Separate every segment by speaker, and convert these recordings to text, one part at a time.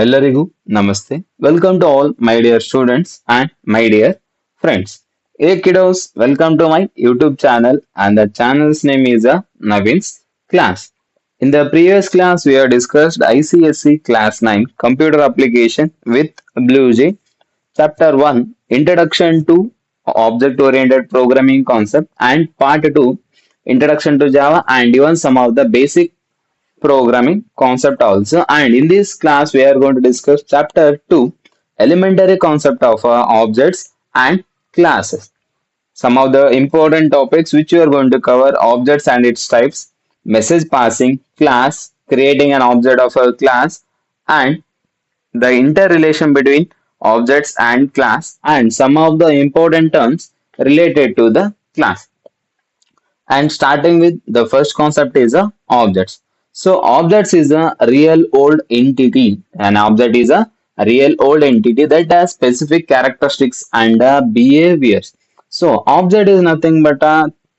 Speaker 1: ಎಲ್ಲರಿಗೂ ನಮಸ್ತೆ. Welcome to all my dear students and my dear friends. Hey kiddos, welcome to my YouTube channel and the channel's name is Navin's class. In the previous class, we have discussed ICSE class 9 computer application with BlueJ. Chapter 1 Introduction to Object Oriented Programming Concept and Part 2 Introduction to Java and even some of the basic programming concept also. And in this class we are going to discuss chapter 2 elementary concept of objects and classes. Some of the important topics which we are going to cover: objects and its types, message passing, class, creating an object of a class, and the interrelation between objects and class, and some of the important terms related to the class. And starting with the first concept is objects. So objects is a real old entity. An object is a real old entity that has specific characteristics and behaviors. So object is nothing but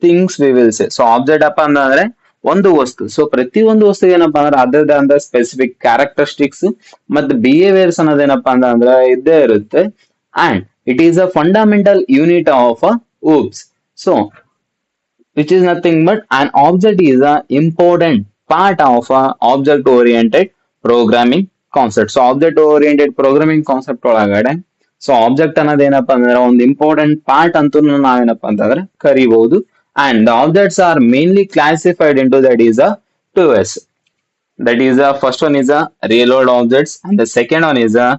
Speaker 1: things we will say. So object ಅಪ್ಪ ಅಂತಂದ್ರೆ ಒಂದು ವಸ್ತು. So ಪ್ರತಿ ಒಂದು ವಸ್ತುಗೆ ಏನಪ್ಪಾ ಅಂದ್ರೆ ಅದರದಂತ specific characteristics ಮತ್ತೆ ಬಿಹೇವಿಯರ್ಸ್ ಅನ್ನೋದೇನಪ್ಪಾ ಅಂತಂದ್ರೆ ಇದ್ದೇ ಇರುತ್ತೆ. And it is a fundamental unit of oops. So which is nothing but an object is a important part of a object oriented programming concept. So object oriented programming concept ಒಳಗಡೆ so object ಅನ್ನೋದು ಏನಪ್ಪಾ ಅಂದ್ರೆ ಒಂದು important part ಅಂತೂ ನಾವೇನಪ್ಪಾ ಅಂತಂದ್ರೆ ಕರಿಬಹುದು. And the objects are mainly classified into that is a 2S. That is the first one is a real world objects and the second one is a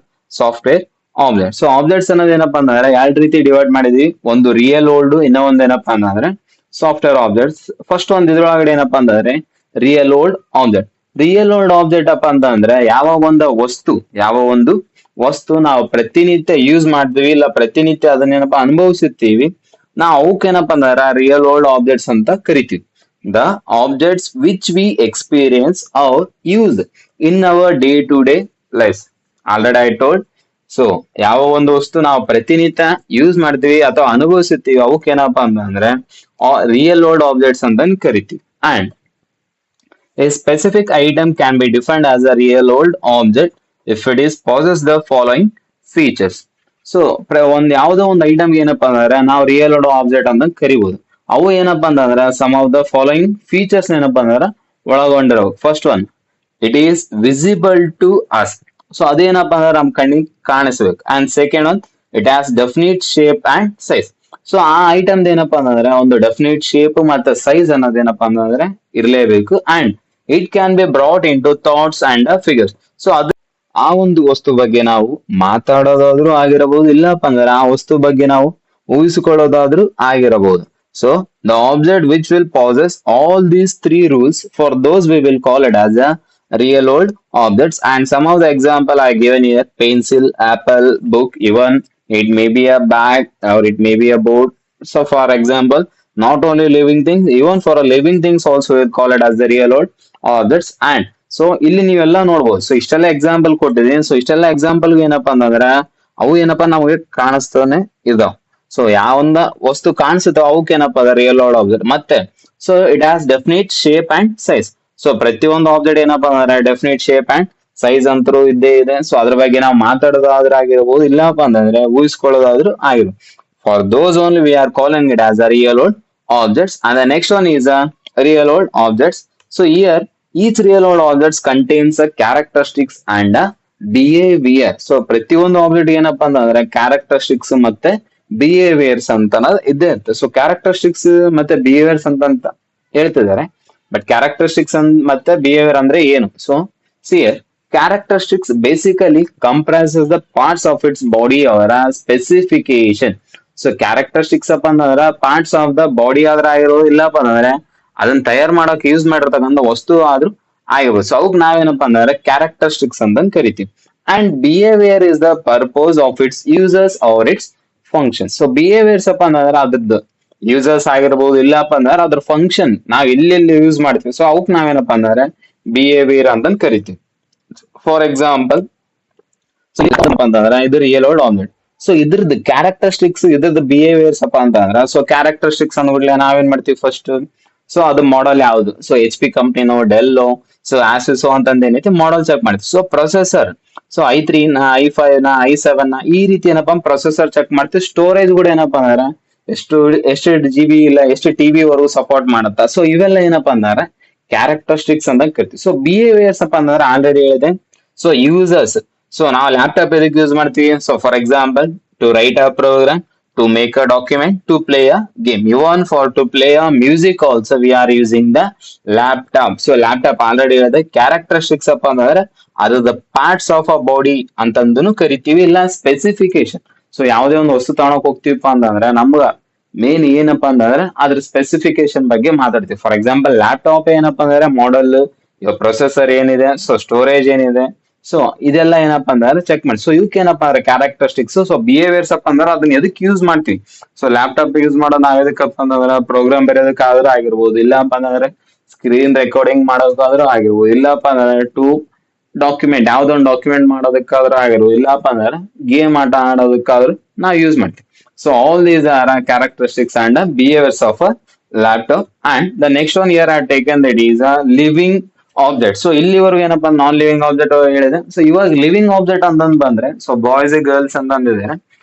Speaker 1: software object. So objects ಅನ್ನೋದು ಏನಪ್ಪಾ ಅಂತಂದ್ರೆ ಎರಡು ರೀತಿ divide ಮಾಡಿದ್ವಿ. ಒಂದು real world, ಇನ್ನೂ ಒಂದು ಏನಪ್ಪಾ ಅಂತಂದ್ರೆ ಸಾಫ್ಟ್ವೇರ್ ಆಬ್ಜೆಕ್ಟ್ಸ್. ಫಸ್ಟ್ ಒಂದು ಇದ್ರೊಳಗಡೆ ಏನಪ್ಪಾ ಅಂತಂದ್ರೆ real world object. Real world object ಅಪ್ಪ ಅಂತಂದ್ರೆ ಯಾವ ಒಂದು ವಸ್ತು ನಾವು ಪ್ರತಿನಿತ್ಯ ಯೂಸ್ ಮಾಡ್ತೀವಿ, ಇಲ್ಲ ಪ್ರತಿನಿತ್ಯ ಅದನ್ನೇನಪ್ಪಾ ಅನುಭವಿಸುತ್ತೀವಿ, ನಾವು ಅವಕ್ಕೇನಪ್ಪಾ ಅಂದ್ರೆ ರಿಯಲ್ ವರ್ಲ್ಡ್ ಆಬ್ಜೆಕ್ಟ್ಸ್ ಅಂತ ಕರಿತೀವಿ. The objects which we experience are use in our day to day life. Already I told. So ಯಾವ ಒಂದು ವಸ್ತು ನಾವು ಪ್ರತಿನಿತ್ಯ ಯೂಸ್ ಮಾಡ್ತೀವಿ ಅಥವಾ ಅನುಭವಿಸುತ್ತೀವಿ ಅವಕ್ಕೇನಪ್ಪಾ ಅಂತಂದ್ರೆ ರಿಯಲ್ ವರ್ಲ್ಡ್ ಆಬ್ಜೆಕ್ಟ್ಸ್ ಅಂತ ಕರಿತೀವಿ. And a specific item can be defined as a real world object if it is possess the following features. So ಒಂದ್ ಯಾವ್ದೋ ಒಂದು ಐಟಮ್ ಏನಪ್ಪಾ ಅಂದ್ರೆ ನಾವು ರಿಯಲ್ ವರ್ಲ್ಡ್ ಆಬ್ಜೆಕ್ಟ್ ಅಂತ ಕರಿಬಹುದು. ಅವು ಏನಪ್ಪಾ ಅಂತಂದ್ರೆ some of the following features ಏನಪ್ಪಾ ಅಂದ್ರೆ ಒಳಗೊಂಡಿರೋ. First one, it is visible to us. So ಅದೇನಪ್ಪಾ ಅಂದ್ರೆ ನಮ್ ಕಣ್ಣಿಗೆ ಕಾಣಿಸ್ಬೇಕು. And second one, it has definite shape and size. So ಆ ಐಟಮ್ ಏನಪ್ಪಾ ಅಂತಂದ್ರೆ ಒಂದು ಡೆಫಿನಿಟ್ ಶೇಪ್ ಮತ್ತೆ ಸೈಜ್ ಅನ್ನೋದೇನಪ್ಪಾ ಅಂತಂದ್ರೆ ಇರಲೇಬೇಕು. And it can be brought into thoughts and figures. So ಅದು ಆ ಒಂದು ವಸ್ತು ಬಗ್ಗೆ ನಾವು ಮಾತಾಡೋದಾದ್ರೂ ಆಗಿರಬಹುದು, ಇಲ್ಲಪ್ಪ ಅಂದ್ರೆ ಆ ವಸ್ತು ಬಗ್ಗೆ ನಾವು ಊಹಿಸಿಕೊಳ್ಳೋದಾದ್ರೂ ಆಗಿರಬಹುದು. So the object which will possess all these three rules, for those we will call it as a real world objects. And some of the example I given here: pencil, apple, book, even it may be a bag or it may be a board. So for example, not only living things, even for a living things also we'll call it as the real world objects. And so ಇಲ್ಲಿ ನೀವೆಲ್ಲ ನೋಡ್ಬೋದು. So ಇಷ್ಟೆಲ್ಲ example ಕೊಟ್ಟಿದ್ದೀನಿ. So ಇಷ್ಟೆಲ್ಲ example ಏನಪ್ಪಾ ಅಂತಂದ್ರೆ ಅವು ಏನಪ್ಪಾ ನಮಗೆ ಕಾಣಿಸ್ತಾನೆ ಇದಾವ. ಸೊ ಯಾವಂದ ವಸ್ತು ಕಾಣಿಸುತ್ತೋ ಅವಕ್ಕೇನಪ್ಪಾ ಅದ ರಿಯಲ್ ವರ್ಲ್ಡ್ ಆಬ್ಜೆಕ್ಟ್. ಮತ್ತೆ so it has definite shape and size. So ಪ್ರತಿಯೊಂದು ಆಬ್ಜೆಕ್ಟ್ ಏನಪ್ಪಾ ಅಂದ್ರೆ ಡೆಫಿನಿಟ್ ಶೇಪ್ ಅಂಡ್ ಸೈಜ್ ಅಂತರೂ ಇದ್ದೇ ಇದೆ. ಸೊ ಅದ್ರ ಬಗ್ಗೆ ನಾವು ಮಾತಾಡೋದಾದ್ರೂ ಆಗಿರ್ಬೋದು, ಇಲ್ಲಪ್ಪ ಅಂತಂದ್ರೆ ಊಹಿಸ್ಕೊಳ್ಳೋದಾದ್ರೂ ಆಗಿರ್ಬೋದು. For those only we are calling it as a real world objects. And the next one is a real world objects. So here each real world objects contains a characteristics and a behavior. So ಪ್ರತಿಯೊಂದು object ಏನಪ್ಪಾ ಅಂತಂದ್ರೆ characteristics ಮತ್ತೆ behaviours ಅಂತ ಇದ್ದೇ ಇರುತ್ತೆ. So characteristics ಮತ್ತೆ behaviours ಅಂತ ಹೇಳ್ತಿದ್ದಾರೆ. ಬಟ್ ಕ್ಯಾರೆಕ್ಟರಿಸ್ಟಿಕ್ಸ್ ಮತ್ತೆ ಬಿಹೇವಿಯರ್ ಅಂದ್ರೆ ಏನು? So here characteristics basically comprises the parts of its body or a specification. So characteristics ಅಪ್ಪ ಅಂತಂದ್ರೆ ಪಾರ್ಟ್ಸ್ ಆಫ್ ದ ಬಾಡಿ ಆದ್ರೆ ಆಗಿರೋದು, ಇಲ್ಲಪ್ಪ ಅಂತಂದ್ರೆ ಅದನ್ನ ತಯಾರು ಮಾಡೋಕೆ ಯೂಸ್ ಮಾಡಿರ್ತಕ್ಕಂಥ ವಸ್ತು ಆದ್ರೂ ಆಗಿರ್ಬೋದು. ಸೊ ಅವಕ್ ನಾವೇನಪ್ಪಾ ಅಂತಂದ್ರೆ ಕ್ಯಾರೆಕ್ಟರಿಸ್ಟಿಕ್ಸ್ ಅಂತ ಕರಿತೀವಿ. And behaviour is the purpose of its users are its function. So behaviours ಅಪ್ಪ ಅಂತಂದ್ರೆ ಅದ್ರದ್ದು ಯೂಸರ್ಸ್ ಆಗಿರ್ಬೋದು, ಇಲ್ಲಪ್ಪ ಅಂದ್ರೆ ಅದ್ರ ಫಂಕ್ಷನ್ ನಾವ್ ಎಲ್ಲೆಲ್ಲಿ ಯೂಸ್ ಮಾಡ್ತೀವಿ. ಸೊ ಅವಕ್ ನಾವೇನಪ್ಪಾ ಅಂತಂದ್ರೆ ಬಿಹೇವಿಯರ್ ಅಂತ ಕರಿತೀವಿ. ಫಾರ್ ಎಕ್ಸಾಂಪಲ್, ಅಂತಂದ್ರೆ ಇದು ರಿಯಲ್ ವರ್ಲ್ಡ್ ಆಬ್ಜೆಕ್ಟ್. ಸೊ ಇದ್ರದ್ದು ಕ್ಯಾರೆಕ್ಟರಿಸ್ಟಿಕ್ಸ್, ಇದ್ರದ್ದು ಬಿಹೇವಿಯರ್ಸ್ ಅಪ್ಪ ಅಂತಂದ್ರ ಸೊ ಕ್ಯಾರೆಕ್ಟರಿಸ್ಟಿಕ್ಸ್ ಅಂದ್ಬಿಡ್ಲೆ ನಾವೇನ್ ಮಾಡ್ತೀವಿ ಫಸ್ಟ್. ಸೊ ಅದು ಮಾಡೆಲ್ ಯಾವುದು, ಸೊ HP ಕಂಪ್ನಿನೋ ಡೆಲ್ಲೋ ಸೊ ಆಸಿಸೋ ಅಂತಂದ ಏನೈತಿ ಮಾಡೆಲ್ ಚೆಕ್ ಮಾಡ್ತೀವಿ. ಸೊ ಪ್ರೊಸೆಸರ್, ಸೊ i3 ನ i5 ನ i7 ನ ಈ ರೀತಿ ಏನಪ್ಪಾ ಪ್ರೊಸೆಸರ್ ಚೆಕ್ ಮಾಡ್ತೀವಿ. ಸ್ಟೋರೇಜ್ ಕೂಡ ಏನಪ್ಪಾ ಅಂದ್ರೆ ಎಷ್ಟು ಎಷ್ಟು GB ಇಲ್ಲ ಎಷ್ಟು TB ವರೆಗೂ ಸಪೋರ್ಟ್ ಮಾಡುತ್ತಾ. ಸೊ ಇವೆಲ್ಲ ಏನಪ್ಪಾ ಅಂದ್ರೆ ಕ್ಯಾರೆಕ್ಟರಿಸ್ಟಿಕ್ಸ್ ಅಂತ ಕರಿತೀವಿ. ಸೊ ಬಿಹೇವಿಯರ್ಸ್ ಅಪ್ಪ ಅಂದ್ರೆ ಆಲ್ರೆಡಿ ಹೇಳಿದೆ. ಸೊ ಯೂಸರ್ಸ್, ಸೊ ನಾವು ಲ್ಯಾಪ್ಟಾಪ್ ಎದಕ್ಕೆ ಯೂಸ್ ಮಾಡ್ತೀವಿ, so for example to write a program, to make a document, to play a game, even for to play a music also we are using the laptop. So laptop already ಹೇಳಿದೆ. Characteristics ಅಪ್ಪ ಅಂದ್ರೆ ಅದು the parts of a body ಅಂತಂದನು ಕರಿತೀವಿ, ಇಲ್ಲ specification. So ಯಾವುದೇ ಒಂದು ವಸ್ತು ತಗೊಳಕ್ ಹೋಗ್ತೀವಪ್ಪ ಅಂತಂದ್ರೆ ನಮ್ಗ ಮೇನ್ ಏನಪ್ಪಾ ಅಂತಂದ್ರೆ ಅದ್ರ ಸ್ಪೆಸಿಫಿಕೇಶನ್ ಬಗ್ಗೆ ಮಾತಾಡ್ತೀವಿ. ಫಾರ್ ಎಕ್ಸಾಂಪಲ್ ಲ್ಯಾಪ್ಟಾಪ್ ಏನಪ್ಪಾ ಅಂದ್ರೆ ಮಾಡೆಲ್, ಇವಾಗ ಪ್ರೊಸೆಸರ್ ಏನಿದೆ, ಸೊ ಸ್ಟೋರೇಜ್ ಏನಿದೆ, ಸೊ ಇದೆಲ್ಲ ಏನಪ್ಪಾ ಅಂದ್ರೆ ಚೆಕ್ ಮಾಡಿ. ಸೊ ಇವಕ್ಕೆ ಏನಪ್ಪಾ ಅಂದ್ರೆ ಕ್ಯಾರೆಕ್ಟರಿಸ್ಟಿಕ್ಸ್. ಸೊ ಬಿಹೇವಿಯರ್ಸ್ ಅಪ್ಪ ಅಂದ್ರೆ ಅದನ್ನ ಎದಕ್ಕೆ ಯೂಸ್ ಮಾಡ್ತೀವಿ. ಸೊ ಲ್ಯಾಪ್ಟಾಪ್ ಯೂಸ್ ಮಾಡೋದು ನಾವ್ ಎದಕ್ಕಪ್ಪ ಅಂತಂದ್ರೆ ಪ್ರೋಗ್ರಾಮ್ ಬರೆಯೋದಕ್ಕಾದ್ರೂ ಆಗಿರ್ಬೋದು, ಇಲ್ಲಪ್ಪ ಅಂದ್ರೆ ಸ್ಕ್ರೀನ್ ರೆಕಾರ್ಡಿಂಗ್ ಮಾಡೋದಕ್ಕಾದ್ರೂ ಆಗಿರ್ಬೋದು, ಇಲ್ಲಪ್ಪ ಅಂದ್ರೆ ಟು ಡಾಕ್ಯುಮೆಂಟ್ ಯಾವ್ದೊಂದು ಡಾಕ್ಯುಮೆಂಟ್ ಮಾಡೋದಕ್ಕಾದ್ರೂ ಆಗಿರ್ಬೋದು, ಇಲ್ಲಪ್ಪ ಅಂದ್ರೆ ಗೇಮ್ ಆಟ ಆಡೋದಕ್ಕಾದ್ರೂ ನಾವು ಯೂಸ್ ಮಾಡ್ತೀವಿ. So all these are characteristics and behaviours of a laptop. And the next one year are taken that is a living object. So ಇಲ್ಲಿವರೆಗೂ ಏನಪ್ಪಾ ನಾನ್ ಲಿವಿಂಗ್ ಆಬ್ಜೆಕ್ಟ್ ಹೇಳಿದೆ. So ಇವಾಗ ಲಿವಿಂಗ್ ಆಬ್ಜೆಕ್ಟ್ ಅಂತಂದ್ ಬಂದ್ರೆ, so boys girls ಅಂತಂದಿದ್ದಾರೆ.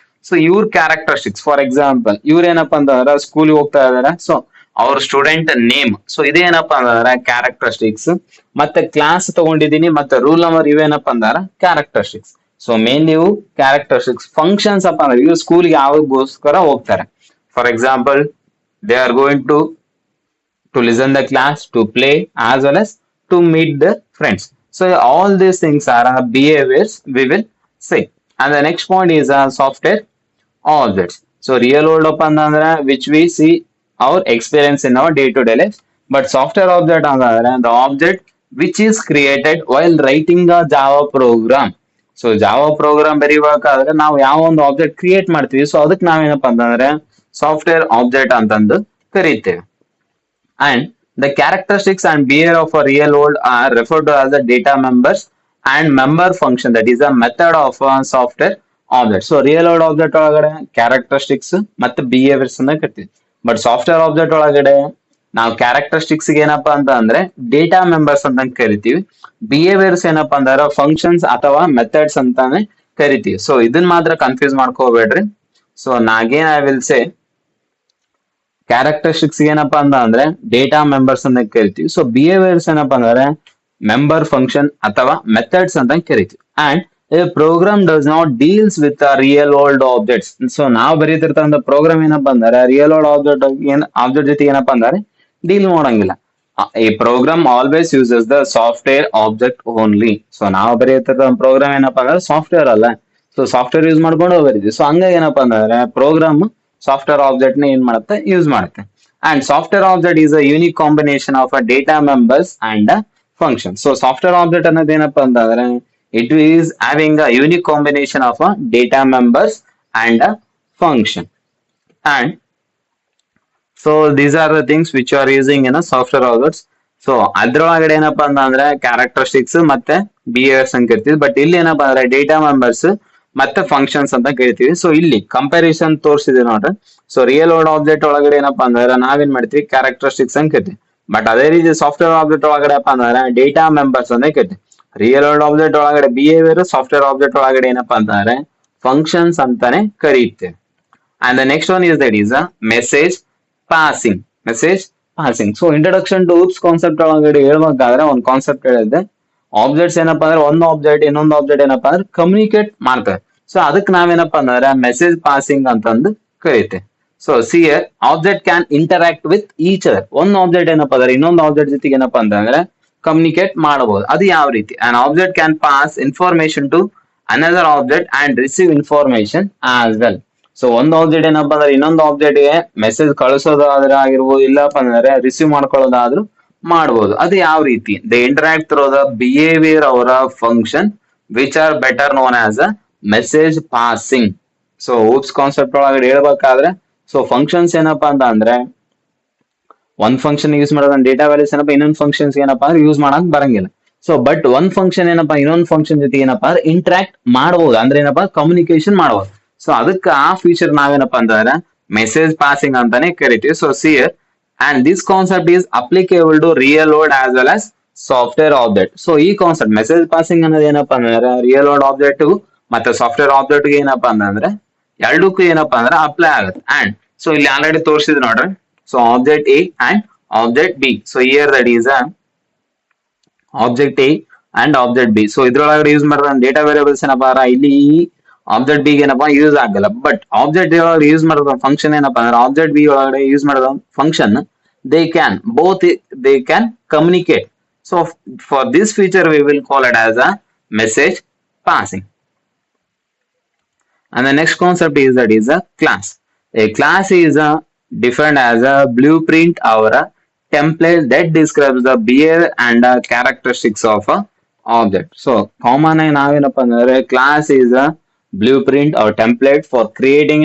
Speaker 1: So ಇವ್ರ characteristics, for example ಇವ್ರ ಏನಪ್ಪಾ ಅಂತಂದ್ರೆ ಸ್ಕೂಲ್ ಹೋಗ್ತಾ ಇದಾರೆ. ಸೊ ಅವ್ರ ಸ್ಟೂಡೆಂಟ್ ನೇಮ್, ಸೊ ಇದೇನಪ್ಪಾ ಅಂತಂದ್ರೆ ಕ್ಯಾರೆಕ್ಟರಿಸ್ಟಿಕ್ಸ್. ಮತ್ತೆ ಕ್ಲಾಸ್ ತಗೊಂಡಿದೀನಿ ಮತ್ತೆ ರೂಲ್ ನಂಬರ್ ಇವೇನಪ್ಪಾ ಅಂದ್ರೆ ಕ್ಯಾರೆಕ್ಟರಿಸ್ಟಿಕ್ಸ್. ಸೊ ಮೇನ್ ಇವು ಕ್ಯಾರೆಕ್ಟರಿಸ್ಟಿಕ್ಸ್. ಫಂಕ್ಷನ್ಸ್ ಅಪ್ಪ ಅಂದ್ರೆ ಇವ್ರು ಸ್ಕೂಲ್ಗೆ ಯಾವಾಗೋಸ್ಕರ ಹೋಗ್ತಾರೆ. For example they are going to listen the class, to play as well as to meet the friends. So all these things are behaviors we will say. And the next point is software objects. So real world upon which we see our experience in our day-to-day life. But software object the object which is created while writing a Java program. So Java program ಬರೀಬೇಕಾದ್ರೆ ನಾವು ಯಾವ ಒಂದು object create ಮಾಡ್ತೀವಿ, so ಅದಕ್ಕೆ ನಾವೇನಪ್ಪ ಅಂತಂದ್ರೆ software object ಅಂತಂದು ಕರೀತೇವೆ. And the characteristics and behavior of a real world are referred to as the data members and member function, that is a method of a software object. So real world object ಒಳಗಡೆ characteristics ಮತ್ತೆ behaviors ಅನ್ನ ಕರಿತೀವಿ. But software object ಒಳಗಡೆ ನಾವು characteristics ಏನಪ್ಪಾ ಅಂತ ಅಂದ್ರೆ data members ಅಂತ ಕರಿತೀವಿ. ಬಿಹೇವಿಯರ್ಸ್ ಏನಪ್ಪಾ ಅಂದ್ರೆ ಫಂಕ್ಷನ್ಸ್ ಅಥವಾ ಮೆಥಡ್ಸ್ ಅಂತಾನೆ ಕರಿತೀವಿ. ಸೊ ಇದನ್ನ ಮಾತ್ರ ಕನ್ಫ್ಯೂಸ್ ಮಾಡ್ಕೋಬೇಡ್ರಿ. So again I will say characteristics ಏನಪ್ಪಾ ಅಂತ ಅಂದ್ರೆ ಡೇಟಾ ಮೆಂಬರ್ಸ್ ಅಂತ ಕರಿತೀವಿ. ಸೊ ಬಿಹೇವಿಯರ್ಸ್ ಏನಪ್ಪಾ ಅಂದ್ರೆ ಮೆಂಬರ್ ಫಂಕ್ಷನ್ ಅಥವಾ ಮೆಥಡ್ಸ್ ಅಂತ ಕರಿತೀವಿ. And program does not deals with real world objects. So ನಾವು ಬರೀತಿರ್ತಕ್ಕಂಥ ಪ್ರೋಗ್ರಾಮ್ ಏನಪ್ಪಾ ಅಂದ್ರೆ ರಿಯಲ್ ವರ್ಲ್ಡ್ ಆಬ್ಜೆಕ್ಟ್ ಜೊತೆ ಏನಪ್ಪಾ ಅಂದ್ರೆ ಡೀಲ್ ಮಾಡಂಗಿಲ್ಲ. ಈ program always uses the software object only. So ನಾವು ಬರೀತಿರ್ತಕ್ಕಂಥ ಪ್ರೋಗ್ರಾಮ್ ಏನಪ್ಪಾ ಅಂದ್ರೆ ಸಾಫ್ಟ್ವೇರ್ ಅಲ್ಲ, ಸೊ ಸಾಫ್ಟ್ವೇರ್ ಯೂಸ್ ಮಾಡ್ಕೊಂಡು ಬರೀತೀವಿ. ಸೊ ಹಂಗಾಗಿ ಏನಪ್ಪಾ ಅಂದ್ರೆ ಪ್ರೋಗ್ರಾಮ್ ಸಾಫ್ಟ್ವೇರ್ ಆಬ್ಜೆಕ್ಟ್ ನ ಏನ್ ಮಾಡುತ್ತೆ, ಯೂಸ್ ಮಾಡುತ್ತೆ. And software object is a unique combination of a data members and function. So software object ಅನ್ನೋದು ಏನಪ್ಪಾ ಅಂತಂದ್ರೆ it is having a unique combination of a data members and function. And so these are the things which are using in a software objects. So ಅದ್ರೊಳಗಡೆ ಏನಪ್ಪಾ ಅಂತಂದ್ರೆ characteristics ಮತ್ತೆ behaviours ಅಂತ ಕರಿತೀವಿ. But ಇಲ್ಲಿ ಏನಪ್ಪಾ ಅಂದ್ರೆ ಡೇಟಾ ಮೆಂಬರ್ಸ್ ಮತ್ತೆ ಫಂಕ್ಷನ್ಸ್ ಅಂತ ಕರಿತೀವಿ. ಸೊ ಇಲ್ಲಿ ಕಂಪ್ಯಾರಿಸನ್ ತೋರಿಸಿದೆ ನೋಡ್ರಿ. ಸೊ ರಿಯಲ್ ವರ್ಲ್ಡ್ ಆಬ್ಜೆಕ್ಟ್ ಒಳಗಡೆ ಏನಪ್ಪಾ ಅಂದ್ರೆ ನಾವೇನ್ ಮಾಡ್ತೀವಿ ಕ್ಯಾರೆಕ್ಟರಿಸ್ಟಿಕ್ಸ್ ಅಂತ ಕರಿತೀವಿ. ಬಟ್ ಅದೇ ರೀತಿ ಸಾಫ್ಟ್ವೇರ್ ಆಬ್ಜೆಕ್ಟ್ ಒಳಗಡೆ ಅಪ್ಪ ಅಂದ್ರೆ ಡೇಟಾ ಮೆಂಬರ್ಸ್ ಅಂತ ಕರಿತೀವಿ. ರಿಯಲ್ ವರ್ಲ್ಡ್ ಆಬ್ಜೆಕ್ಟ್ ಒಳಗಡೆ ಬಿಹೇವಿಯರ್, ಸಾಫ್ಟ್ವೇರ್ ಆಬ್ಜೆಕ್ಟ್ ಒಳಗಡೆ ಏನಪ್ಪಾ ಅಂತಂದ್ರೆ ಫಂಕ್ಷನ್ಸ್ ಅಂತಾನೆ ಕರೀತೇವೆ. And the next one is that is a message passing. Message passing. So introduction to OOPs concept ಒಳಗಡೆ ಹೇಳ್ಬೇಕಾದ್ರೆ ಒಂದು ಕಾನ್ಸೆಪ್ಟ್ ಹೇಳಿದ್ದೆ. ಆಬ್ಜೆಕ್ಟ್ಸ್ ಏನಪ್ಪಾ ಅಂದ್ರೆ ಒಂದು ಆಬ್ಜೆಕ್ಟ್ ಇನ್ನೊಂದು ಆಬ್ಜೆಕ್ಟ್ ಏನಪ್ಪಾ ಅಂದ್ರೆ ಕಮ್ಯುನಿಕೇಟ್ ಮಾಡ್ತಾರೆ. ಸೊ ಅದಕ್ಕೆ ನಾವೇನಪ್ಪಾ ಅಂದ್ರೆ ಮೆಸೇಜ್ ಪಾಸಿಂಗ್ ಅಂತಂದು ಕರೀತೆ. ಸೊ ಸಿಯರ್ object can interact with each other. ಒಂದು ಆಬ್ಜೆಕ್ಟ್ ಏನಪ್ಪಾ ಅಂದ್ರೆ ಇನ್ನೊಂದು ಆಬ್ಜೆಕ್ಟ್ ಜೊತೆಗೆ ಏನಪ್ಪಾ ಅಂತಂದ್ರೆ ಕಮ್ಯುನಿಕೇಟ್ ಮಾಡಬಹುದು. ಅದು ಯಾವ ರೀತಿ? An object can pass information to another object and receive information as well. So ಒಂದು ಆಬ್ಜೆಕ್ಟ್ ಏನಪ್ಪಾ ಅಂದ್ರೆ ಇನ್ನೊಂದು ಆಬ್ಜೆಕ್ಟ್ ಗೆ ಮೆಸೇಜ್ ಕಳಿಸೋದಾದ್ರೆ ಆಗಿರ್ಬೋದು, ಇಲ್ಲಪ್ಪ ಅಂದ್ರೆ ರಿಸೀವ್ ಮಾಡ್ಕೊಳ್ಳೋದಾದ್ರೂ ಮಾಡಬಹುದು. ಅದು ಯಾವ ರೀತಿ? They interact through the behaviour ಅವರ function which are better known as a message passing. So OOPs concept ಒಳಗಡೆ ಹೇಳ್ಬೇಕಾದ್ರೆ ಸೊ ಫಂಕ್ಷನ್ಸ್ ಏನಪ್ಪಾ ಅಂತ ಅಂದ್ರೆ ಒಂದ್ ಫಂಕ್ಷನ್ ಯೂಸ್ ಮಾಡೋದ್ ಡೇಟಾ ವ್ಯಾಲ್ಯೂಸ್ ಏನಪ್ಪಾ ಇನ್ನೊಂದು ಫಂಕ್ಷನ್ಸ್ ಏನಪ್ಪಾ ಅಂದ್ರೆ ಯೂಸ್ ಮಾಡಕ್ ಬರಂಗಿಲ್ಲ. ಸೊ ಬಟ್ ಒಂದ್ ಫಂಕ್ಷನ್ ಏನಪ್ಪಾ ಇನ್ನೊಂದು ಫಂಕ್ಷನ್ ಜೊತೆ ಏನಪ್ಪಾ ಅಂದ್ರೆ ಇಂಟ್ರಾಕ್ಟ್ ಮಾಡಬಹುದು, ಅಂದ್ರೆ ಏನಪ್ಪಾ ಕಮ್ಯುನಿಕೇಶನ್ ಮಾಡಬಹುದು. ಸೊ ಅದಕ್ಕೆ ಆ ಫೀಚರ್ ನಾವೇನಪ್ಪಾ ಅಂತಂದ್ರೆ ಮೆಸೇಜ್ ಪಾಸಿಂಗ್ ಅಂತಾನೆ ಕರಿತೀವಿ. So here and this concept is applicable to real world as well as software object. So ಈ ಕಾನ್ಸೆಪ್ಟ್ ಮೆಸೇಜ್ ಪಾಸಿಂಗ್ ಅನ್ನೋದು ಏನಪ್ಪಾ ಅಂದ್ರೆ ರಿಯಲ್ ವರ್ಲ್ಡ್ ಆಬ್ಜೆಕ್ಟ್ ಮತ್ತೆ ಸಾಫ್ಟ್ವೇರ್ ಆಬ್ಜೆಕ್ಟ್ ಏನಪ್ಪಾ ಅಂದ್ರೆ ಎರಡಕ್ಕೂ ಏನಪ್ಪಾ ಅಂದ್ರೆ ಅಪ್ಲೈ ಆಗುತ್ತೆ. ಅಂಡ್ ಸೊ ಇಲ್ಲಿ ಆಲ್ರೆಡಿ ತೋರಿಸಿದ್ ನೋಡ್ರಿ. So object A and object B. So here that is object A and object B. So ಇದ್ರೊಳಗಡೆ ಯೂಸ್ ಮಾಡಿದ ಡೇಟಾ ವೇರಿಯಬಲ್ಸ್ ಏನಪ್ಪಾ ಇಲ್ಲಿ ಆಬ್ಜೆಕ್ಟ್ ಬಿ ಏನಪ್ಪಾ ಯೂಸ್ ಆಗಲ್ಲ. ಬಟ್ ಆಬ್ಜೆಕ್ಟ್ ಒಳಗಡೆ ಯೂಸ್ ಮಾಡಿದ ಫಂಕ್ಷನ್ ಏನಪ್ಪಾ ಅಂದ್ರೆ ಆಬ್ಜೆಕ್ಟ್ ಬಿ ಒಳಗಡೆ ಯೂಸ್ ಮಾಡಿದ function they can both they can communicate. So for this feature we will call it as a message passing. And the next concept is that is a class. A class is a defined as a blueprint or a template that describes the behavior and characteristics of a object. So common ಆಗಿ ನಾವೇನಪ್ಪ ಅಂದ್ರೆ class is a blueprint or template for creating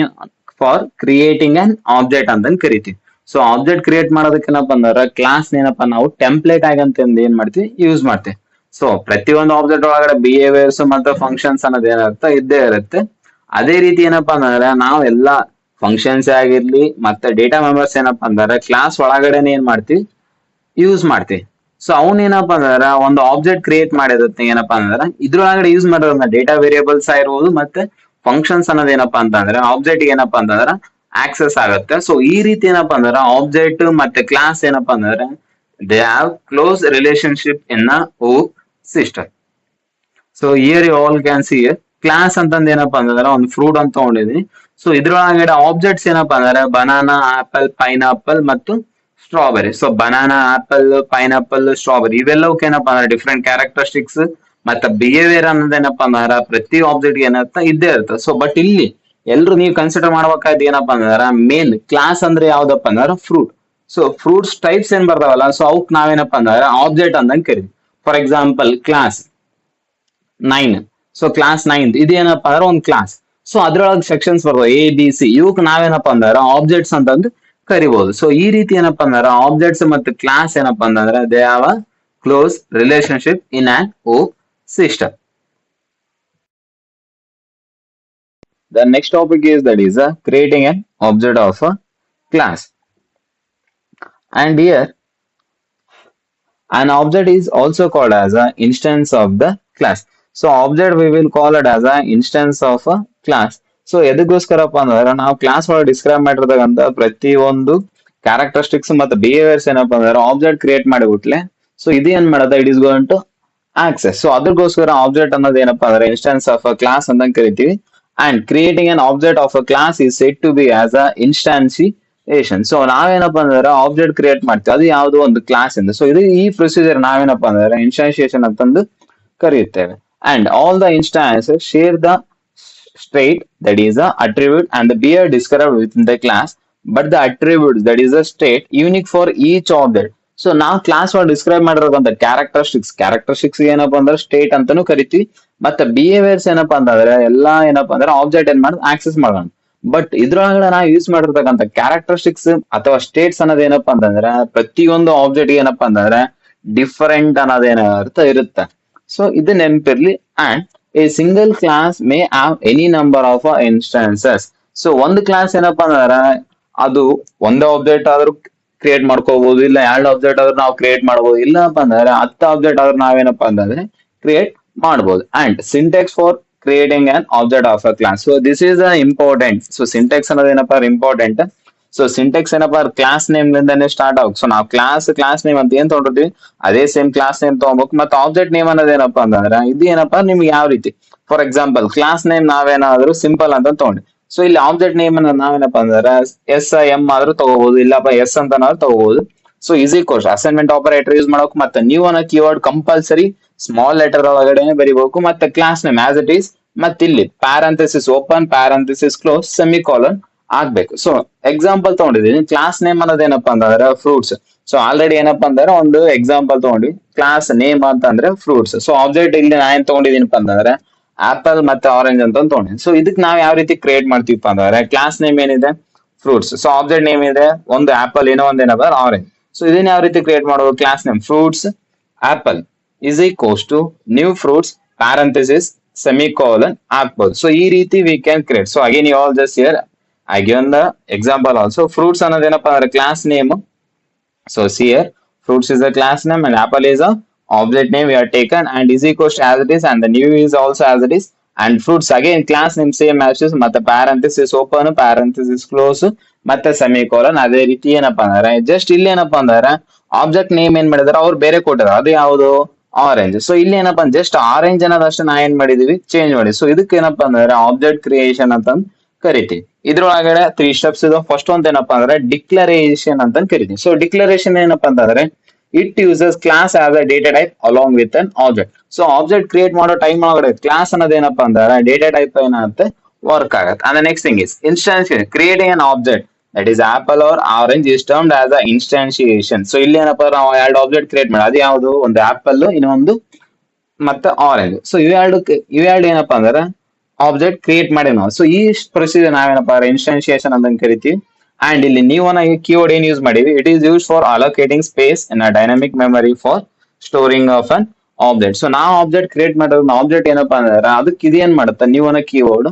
Speaker 1: an object ಅಂತ ಕರಿತೀವಿ. So object create ಮಾಡೋದಕ್ಕೇನಪ್ಪ ಅಂದ್ರೆ class ಏನಪ್ಪಾ ನಾವು template ಆಗಂತಂದು ಏನ್ ಮಾಡ್ತೀವಿ ಯೂಸ್ ಮಾಡ್ತೀವಿ. ಸೊ ಪ್ರತಿಯೊಂದು ಆಬ್ಜೆಕ್ಟ್ ಒಳಗಡೆ ಬಿಹೇವಿಯರ್ಸ್ ಮತ್ತೆ ಫಂಕ್ಷನ್ಸ್ ಅನ್ನೋದು ಏನಿರುತ್ತೆ ಇದ್ದೇ ಇರುತ್ತೆ. ಅದೇ ರೀತಿ ಏನಪ್ಪಾ ಅಂದ್ರೆ ನಾವು ಎಲ್ಲಾ ಫಂಕ್ಷನ್ಸ್ ಆಗಿರ್ಲಿ ಮತ್ತೆ ಡೇಟಾ ಮೆಂಬರ್ಸ್ ಏನಪ್ಪಾ ಅಂದ್ರೆ ಕ್ಲಾಸ್ ಒಳಗಡೆನೆ ಏನ್ ಮಾಡ್ತೀವಿ ಯೂಸ್ ಮಾಡ್ತೀವಿ. ಸೊ ಅವನೇನಪ್ಪಾ ಅಂದ್ರೆ ಒಂದು ಆಬ್ಜೆಕ್ಟ್ ಕ್ರಿಯೇಟ್ ಮಾಡಿರುತ್ತೆ ಏನಪ್ಪಾ ಅಂದ್ರೆ ಇದ್ರೊಳಗಡೆ ಯೂಸ್ ಮಾಡೋದ್ರಿಂದ ಡೇಟಾ ವೇರಿಯಬಲ್ಸ್ ಆಗಿರ್ಬೋದು ಮತ್ತೆ ಫಂಕ್ಷನ್ಸ್ ಅನ್ನೋದು ಏನಪ್ಪಾ ಅಂತಂದ್ರೆ ಆಬ್ಜೆಕ್ಟ್ ಏನಪ್ಪಾ ಅಂತಂದ್ರೆ ಆಕ್ಸೆಸ್ ಆಗುತ್ತೆ. ಸೊ ಈ ರೀತಿ ಏನಪ್ಪಾ ಅಂದ್ರೆ ಆಬ್ಜೆಕ್ಟ್ ಮತ್ತೆ ಕ್ಲಾಸ್ ಏನಪ್ಪಾ ಅಂದ್ರೆ they have close relationship in a system. So here you all can see class ಅಂತಂದ್ ಏನಪ್ಪಾ ಅಂದ್ರೆ ಒಂದು ಫ್ರೂಟ್ ಅಂತ ತಗೊಂಡಿದೀನಿ. ಸೊ ಇದ್ರೊಳಗಡೆ ಆಬ್ಜೆಕ್ಟ್ಸ್ ಏನಪ್ಪಾ ಅಂದ್ರೆ ಬನಾನಾ, ಆಪಲ್, ಪೈನಾಪಲ್ ಮತ್ತು strawberry. So banana, apple, pineapple, strawberry ಇವೆಲ್ಲವಕ್ಕೆ ಏನಪ್ಪಾ ಅಂದ್ರೆ ಡಿಫ್ರೆಂಟ್ ಕ್ಯಾರೆಕ್ಟರಿಸ್ಟಿಕ್ಸ್ ಮತ್ತೆ ಬಿಹೇವಿಯರ್ ಅನ್ನೋದೇನಪ್ಪಾ ಅಂದ್ರೆ ಪ್ರತಿ ಆಬ್ಜೆಕ್ಟ್ ಏನತ್ತ ಇದ್ದೇ ಇರುತ್ತೆ. ಸೊ ಬಟ್ ಇಲ್ಲಿ ಎಲ್ರು ನೀವು ಕನ್ಸಿಡರ್ ಮಾಡ್ಬೇಕಾದ್ ಏನಪ್ಪಾ ಅಂದ್ರೆ ಮೇನ್ ಕ್ಲಾಸ್ ಅಂದ್ರೆ ಯಾವ್ದಪ್ಪ ಅಂದ್ರೆ ಫ್ರೂಟ್. ಸೊ ಫ್ರೂಟ್ಸ್ ಟೈಪ್ಸ್ ಏನ್ ಬರ್ತಾವಲ್ಲ ಸೊ ಅವಕ್ ನಾವೇನಪ್ಪಾ ಅಂದ್ರೆ ಆಬ್ಜೆಕ್ಟ್ ಅಂದಂಗ್ ಕರೀತೀವಿ. For example class 9. So class 9 ಇದೇನಪ್ಪಾ ಅಂದ್ರೆ ಒಂದು ಕ್ಲಾಸ್. ಸೊ ಅದ್ರೊಳಗೆ ಸೆಕ್ಷನ್ಸ್ ಬರ್ತಾವ ಎ ಬಿ ಸಿ ಇವಕ್ ನಾವೇನಪ್ಪಾ ಅಂದ್ರೆ ಆಬ್ಜೆಕ್ಟ್ಸ್ ಅಂತಂದು ಕರಿಬಹುದು. ಸೊ ಈ ರೀತಿ ಏನಪ್ಪಾ ಅಂದ್ರೆ ಆಬ್ಜೆಕ್ಟ್ಸ್ ಮತ್ತೆ ಕ್ಲಾಸ್ ಏನಪ್ಪಾ ಅಂದ್ರೆ they have a close relationship in on system. The next topic is that is creating an object of a class. And here an object is also called as an instance of the class. So object we will call it as an instance of a class. So ಎದಕ್ಕೋಸ್ಕರಪ್ಪ ಅಂದ್ರೆ ನಾವು class ಒಳಗೆ describe ಮಾಡಿರ್ತಕ್ಕಂಥ ಪ್ರತಿ ಒಂದು characteristics ಮತ್ತೆ behaviours ಏನಪ್ಪಾ ಅಂದ್ರೆ ಆಬ್ಜೆಕ್ಟ್ ಕ್ರಿಯೇಟ್ ಮಾಡಿಬಿಟ್ಲೆ ಸೊ ಇದು ಏನ್ ಮಾಡದ it is going to access. So ಅದಕ್ಕೋಸ್ಕರ ಆಬ್ಜೆಕ್ಟ್ ಅನ್ನೋದು ಏನಪ್ಪಾ ಅಂದ್ರೆ ಇನ್ಸ್ಟೆನ್ಸ್ ಆಫ್ ಅ ಕ್ಲಾಸ್ ಅಂತ ಕರಿತೀವಿ. And creating an object of a class is said to be as a instantiation. So ನಾವೇನಪ್ಪ ಅಂದ್ರೆ ಆಬ್ಜೆಕ್ಟ್ ಕ್ರಿಯೇಟ್ ಮಾಡ್ತೀವಿ ಅದು ಯಾವ್ದು ಒಂದು ಕ್ಲಾಸ್ ಇಂದ. ಸೊ ಇದು ಈ ಪ್ರೊಸೀಜರ್ ನಾವೇನಪ್ಪ ಅಂದ್ರೆ ಇನ್ಸ್ಟಾನ್ಸಿಯೇಷನ್ ಅಂತಂದು ಕರೆಯುತ್ತೇವೆ. And all the instances share the state that is a attribute and the behavior described within the class, but the attribute that is a state unique for each object. So ನಾವು class ಒಳಗೆ describe ಮಾಡಿರೋಂಥ characteristics ಏನಪ್ಪಾ ಅಂದ್ರೆ state ಅಂತಾನು ಕರಿತೀವಿ. ಮತ್ತೆ behaviours ಏನಪ್ಪಾ ಅಂತಂದ್ರೆ ಎಲ್ಲಾ ಏನಪ್ಪಾ ಅಂದ್ರೆ ಆಬ್ಜೆಕ್ಟ್ ಏನ್ ಮಾಡೋದು ಆಕ್ಸೆಸ್ ಮಾಡೋಣ. ಬಟ್ ಇದ್ರೊಳಗಡೆ ನಾವು ಯೂಸ್ ಮಾಡಿರ್ತಕ್ಕಂಥ ಕ್ಯಾರೆಕ್ಟರಿಸ್ಟಿಕ್ಸ್ ಅಥವಾ ಸ್ಟೇಟ್ಸ್ ಅನ್ನೋದು ಏನಪ್ಪಾ ಅಂತಂದ್ರೆ ಪ್ರತಿಯೊಂದು ಆಬ್ಜೆಕ್ಟ್ ಏನಪ್ಪಾ ಅಂತಂದ್ರೆ ಡಿಫರೆಂಟ್ ಅನ್ನೋದೇನ ಇರುತ್ತೆ. ಸೊ ಇದು ನೆನಪಿರ್ಲಿ. And a single class may have any number of instances. So ಒಂದು ಕ್ಲಾಸ್ ಏನಪ್ಪಾ ಅಂದ್ರೆ ಅದು ಒಂದೇ ಆಬ್ಜೆಕ್ಟ್ ಆದ್ರೂ ಕ್ರಿಯೇಟ್ ಮಾಡ್ಕೋಬಹುದು, ಇಲ್ಲ 2 ಆಬ್ಜೆಕ್ಟ್ ಆದ್ರೂ ನಾವು ಕ್ರಿಯೇಟ್ ಮಾಡಬಹುದು, ಇಲ್ಲಪ್ಪ ಅಂದ್ರೆ 10 ಆಬ್ಜೆಕ್ಟ್ ಆದ್ರೂ ನಾವೇನಪ್ಪಾ ಅಂತಂದ್ರೆ ಕ್ರಿಯೇಟ್ ಮಾಡಬಹುದು. And syntax for creating an object of a class. So this is important. So syntax ಅನ್ನೋದು ಏನಪ್ಪಾ ಇಂಪಾರ್ಟೆಂಟ್. ಸೊ ಸಿಂಟೆಕ್ಸ್ ಏನಪ್ಪಾ ಕ್ಲಾಸ್ ನೇಮ್ ಲಿಂದಾನೆ ಸ್ಟಾರ್ಟ್ ಆಗುತ್ತೆ. ಸೊ ನಾವು ಕ್ಲಾಸ್ ನೇಮ್ ಅಂತ ಏನ್ ತಗೊಂಡಿರ್ತೀವಿ ಅದೇ ಸೇಮ್ ಕ್ಲಾಸ್ ನೇಮ್ ತಗೋಬೇಕು. ಮತ್ತೆ ಆಬ್ಜೆಕ್ಟ್ ನೇಮ್ ಅನ್ನೋದು ಏನಪ್ಪಾ ಅಂತಂದ್ರೆ ಇದು ಏನಪ್ಪಾ ನಿಮ್ಗೆ ಯಾವ ರೀತಿ ಫಾರ್ ಎಕ್ಸಾಂಪಲ್ ಕ್ಲಾಸ್ ನೇಮ್ ನಾವೇನಾದ್ರೂ ಸಿಂಪಲ್ ಅಂತ ತಗೊಂಡು ಸೊ ಇಲ್ಲಿ ಆಬ್ಜೆಕ್ಟ್ ನೇಮ್ ಅನ್ನ ನಾವೇನಪ್ಪ ಅಂದ್ರೆ SIM ಆದ್ರೂ ತಗೋಬಹುದು, ಇಲ್ಲಪ್ಪ S ಅಂತನಾದ್ರೂ ತಗೋಬಹುದು. So easy course assignment operator use ಮಾಡೋಕೆ ಮತ್ತೆ ನ್ಯೂ ಅನ್ನೋ ಕೀವರ್ಡ್ ಕಂಪಲ್ಸರಿ ಸ್ಮಾಲ್ ಲೆಟರ್ ಒಳಗಡೆ ಬರೀಬೇಕು. ಮತ್ತೆ class name as it is ಮತ್ತೆ ಇಲ್ಲಿ parenthesis open parenthesis close semicolon ಆಗ್ಬೇಕು. ಸೊ ಎಕ್ಸಾಂಪಲ್ ತಗೊಂಡಿದೀನಿ. ಕ್ಲಾಸ್ ನೇಮ್ ಅನ್ನೋದೇನಪ್ಪಾ ಅಂತಂದ್ರೆ ಫ್ರೂಟ್ಸ್. ಸೊ ಆಲ್ರೆಡಿ ಏನಪ್ಪಾ ಅಂದ್ರೆ ಒಂದು ಎಕ್ಸಾಂಪಲ್ ತಗೊಂಡ್ವಿ. ಕ್ಲಾಸ್ ನೇಮ್ ಅಂತಂದ್ರೆ ಫ್ರೂಟ್ಸ್. ಸೊ ಆಬ್ಜೆಕ್ಟ್ ಇಲ್ಲಿ ನಾ ಏನ್ ತಗೊಂಡಿದೀನಪ್ಪ ಅಂತಂದ್ರೆ ಆಪಲ್ ಮತ್ತೆ ಆರೆಂಜ್ ಅಂತ ತಗೊಂಡಿದ್ದೀನಿ. ಸೊ ಇದಕ್ ನಾವ್ ಯಾವ ರೀತಿ ಕ್ರಿಯೇಟ್ ಮಾಡ್ತೀವಪ್ಪ ಅಂತಂದ್ರೆ ಕ್ಲಾಸ್ ನೇಮ್ ಏನಿದೆ ಫ್ರೂಟ್ಸ್. ಸೊ ಆಬ್ಜೆಕ್ಟ್ ನೇಮ್ ಇದೆ ಒಂದು ಆಪಲ್ ಏನೋ ಒಂದೇನಪ್ಪ ಆರೆಂಜ್. ಸೊ ಇದನ್ನ ಯಾವ ರೀತಿ ಕ್ರಿಯೇಟ್ ಮಾಡೋದು class name fruits apple is equals to new fruits parenthesis semicolon apple. So ಈ ರೀತಿ we can create. So again you all just here I given the example also. Fruits ಅನ್ನೋದೇನಪ್ಪ ಅಂದ್ರೆ class name So see here, fruits is a class name and apple is a object name we are taken and is equals to as it is and the new is also as it is and fruits again class name same as is ಮತ್ತೆ parenthesis open parenthesis close ಮತ್ತೆ semicolon ಅದೇ ರೀತಿ ಏನಪ್ಪಾ ಅಂದ್ರೆ just ಇಲ್ಲಿ ಏನಪ್ಪಾ ಅಂದ್ರೆ object name ಏನ್ ಮಾಡಿದಾರೆ ಅವ್ರು ಬೇರೆ ಕೊಟ್ಟಿದ್ದಾರೆ ಅದು ಯಾವುದು ಆರೆಂಜ್ ಸೊ ಇಲ್ಲಿ ಏನಪ್ಪಾ ಜಸ್ಟ್ ಆರೆಂಜ್ ಅನ್ನೋದಷ್ಟು ನಾ ಏನ್ ಮಾಡಿದೀವಿ ಚೇಂಜ್ ಮಾಡಿ ಸೊ ಇದಕ್ಕೆ ಏನಪ್ಪಾ ಅಂದ್ರೆ ಆಬ್ಜೆಕ್ಟ್ ಕ್ರಿಯೇಷನ್ ಅಂತ ಕರಿತೀವಿ ಇದ್ರೊಳಗಡೆ 3 ಸ್ಟೆಪ್ಸ್ ಇದು ಫಸ್ಟ್ ಒಂದ್ ಏನಪ್ಪಾ ಅಂದ್ರೆ ಡಿಕ್ಲರೇಷನ್ ಅಂತ ಕರಿತೀವಿ ಸೊ ಡಿಕ್ಲರೇಷನ್ ಏನಪ್ಪಾ ಅಂತಂದ್ರೆ it uses class as a data type along with an object so object create ಮಾಡೋ ಟೈಮ್ ಒಳಗಡೆ ಕ್ಲಾಸ್ ಅನ್ನೋದು ಏನಪ್ಪಾ ಅಂದ್ರೆ ಡೇಟಾ ಟೈಪ್ ಏನಾಗುತ್ತೆ ವರ್ಕ್ ಆಗುತ್ತೆ and next thing is instance creating an object that is apple or orange is termed as a instantiation so ಇಲ್ಲಿ ಏನಪ್ಪಾ ನಾವು ಎರಡು ಆಬ್ಜೆಕ್ಟ್ ಕ್ರಿಯೇಟ್ ಮಾಡಿ ಅದು ಯಾವುದು ಒಂದು ಆಪಲ್ ಇನ್ನೊಂದು ಮತ್ತೆ ಆರೆಂಜ್ ಸೊ ಇವೆರಡು ಏನಪ್ಪಾ ಅಂದ್ರೆ ಆಬ್ಜೆಕ್ಟ್ ಕ್ರಿಯೇಟ್ ಮಾಡಿ ನಾವು ಸೊ ಈ ಪ್ರೊಸೀಜರ್ ನಾವೇನಪ್ಪ ಇನ್ಸ್ಟಾನ್ಶಿಯೇಷನ್ ಅಂತ ಕರಿತೀವಿ ಅಂಡ್ ಇಲ್ಲಿ ನೀವು ಕೀವರ್ಡ್ ಏನ್ ಯೂಸ್ ಮಾಡಿವಿ it is use for allocating space in a dynamic memory for storing of an object so ನಾವು ಆಬ್ಜೆಕ್ಟ್ ಕ್ರಿಯೇಟ್ ಮಾಡೋದು ಆಬ್ಜೆಕ್ಟ್ ಏನಪ್ಪಾ ಅಂದ್ರೆ ಅದಕ್ಕೆ ಇದೇನ್ ಮಾಡುತ್ತೆ ನೀವು keyword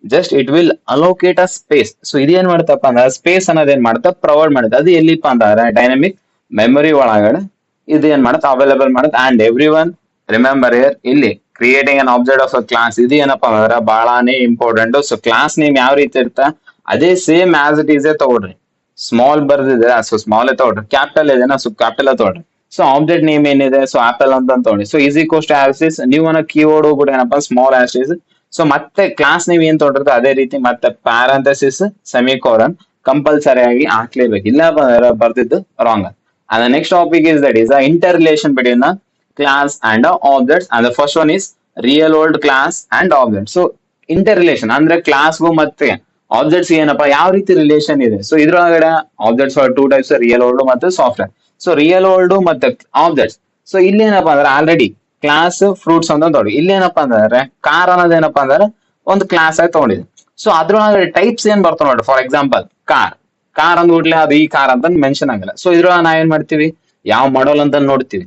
Speaker 1: just it will allocate a space so ಇದೇನ್ ಮಾಡ್ತಪ್ಪ ಅಂದ್ರೆ ಸ್ಪೇಸ್ ಅನ್ನೋದು ಏನ್ ಮಾಡುತ್ತೆ ಪ್ರೊವೈಡ್ ಮಾಡುತ್ತೆ ಅದು ಎಲ್ಲಿಪ್ಪ ಅಂದ್ರೆ ಡೈನಾಮಿಕ್ ಮೆಮರಿ ಒಳಗಡೆ ಇದು ಏನ್ ಮಾಡುತ್ತೆ ಅವೈಲೇಬಲ್ ಮಾಡುತ್ತೆ and every one remember here ಇಲ್ಲಿ creating an object of a class ಇದು ಏನಪ್ಪಾ ಅಂದ್ರೆ ಬಹಳಾನೇ ಇಂಪಾರ್ಟೆಂಟ್ ಸೊ ಕ್ಲಾಸ್ ನೇಮ್ ಯಾವ ರೀತಿ ಇರ್ತಾ ಅದೇ ಸೇಮ್ ಆಸ್ ಇಟ್ ಈಸ್ ತಗೊಳ್ರಿ ಸ್ಮಾಲ್ ಬರ್ದಿದೆ ಸೊ ಸ್ಮಾಲ್ ತಗೊಳ್ರಿ ಕ್ಯಾಪಿಟಲ್ ಇದೆ ಸೊ ಕ್ಯಾಪಿಟಲ್ ತಗೊಳ್ರಿ ಸೊ ಆಬ್ಜೆಕ್ಟ್ ನೇಮ್ ಏನಿದೆ ಸೊ ಆಪಲ್ ಅಂತ ತಗೊಳ್ಳಿ ಸೊ ಈಸ್ ಈಕ್ವಲ್ಸ್ ಟು ಆಸಿಸ್ ನೀವು ಕೀವರ್ಡ್ ಹೋಗ್ಬಿಟ್ಟು ಏನಪ್ಪಾ ಸ್ಮಾಲ್ ಆಸಿಸ್ ಸೊ ಮತ್ತೆ ಕ್ಲಾಸ್ ನೀವು ಏನ್ ತಗೊಳ್ರಿ ಅದೇ ರೀತಿ ಮತ್ತೆ ಪ್ಯಾರಂಥಸಿಸ್ ಸೆಮಿಕೋಲನ್ ಕಂಪಲ್ಸರಿ ಆಗಿ ಹಾಕ್ಲೇಬೇಕು ಇಲ್ಲ ಬರ್ದಿದ್ದು wrong and the next topic is that is the interrelation between the class and the objects and the first one is real world class and objects so interrelation ಅಂದ್ರೆ ಕ್ಲಾಸ್ಗೂ ಮತ್ತೆ ಆಬ್ಜೆಕ್ಟ್ಸ್ ಏನಪ್ಪಾ ಯಾವ ರೀತಿ relation ಇದೆ so ಇದ್ರೊಳಗಡೆ objects 2 types real world ಮತ್ತೆ software so real world ಮತ್ತೆ objects so ಇಲ್ಲಿ ಏನಪ್ಪಾ ಅಂದ್ರೆ ಆಲ್ರೆಡಿ ಕ್ಲಾಸ್ ಫ್ರೂಟ್ಸ್ ಅಂತ ತಗೊಂಡು ಇಲ್ಲಿ ಏನಪ್ಪಾ ಅಂದ್ರೆ ಕಾರ್ ಅನ್ನೋದು ಏನಪ್ಪಾ ಅಂದ್ರೆ ಒಂದು ಕ್ಲಾಸ್ ಆಗಿ ತಗೊಂಡಿದೆ ಸೊ ಅದ್ರೊಳಗಡೆ ಟೈಪ್ಸ್ ಏನ್ ಬರ್ತಾವ ನೋಡ್ರಿ ಫಾರ್ ಎಕ್ಸಾಂಪಲ್ ಕಾರ್ ಅಂದ್ಬಿಟ್ಲೆ ಅದು ಈ ಕಾರ್ ಅಂತ ಮೆನ್ಷನ್ ಆಗಲ್ಲ ಸೊ ಇದ್ರೊಳಗೆ ನಾವ್ ಏನ್ ಮಾಡ್ತೀವಿ ಯಾವ ಮಾಡಲ್ ಅಂತ ನೋಡ್ತೀವಿ